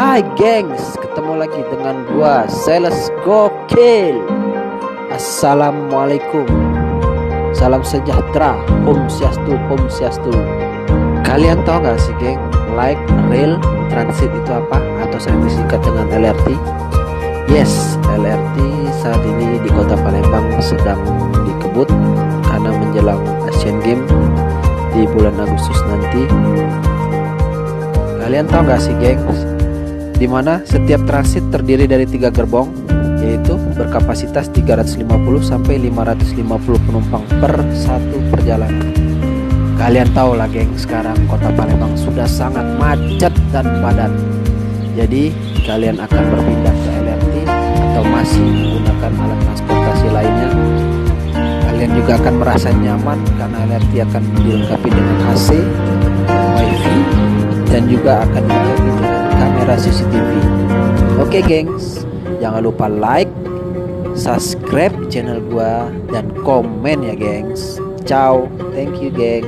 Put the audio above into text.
Hai gengs, ketemu lagi dengan gua Sales Gokil. Assalamualaikum, salam sejahtera, Om Swastiastu. Kalian tahu gak sih geng, light rail transit itu apa? Atau sering disingkat dengan LRT? Yes, LRT saat ini di kota Palembang sedang dikebut karena menjelang Asian Games di bulan Agustus nanti. Kalian tahu gak sih gengs, dimana setiap transit terdiri dari 3 gerbong, yaitu berkapasitas 350 sampai 550 penumpang per satu perjalanan. Kalian tahu lah geng, sekarang kota Palembang sudah sangat macet dan padat. Jadi kalian akan berpindah ke LRT atau masih menggunakan alat transportasi lainnya, kalian juga akan merasa nyaman karena LRT akan dilengkapi dengan AC, WiFi, dan juga akan dilengkapi dengan kamera CCTV. Oke gengs, jangan lupa like, subscribe channel gua, dan komen ya gengs. Ciao, thank you geng.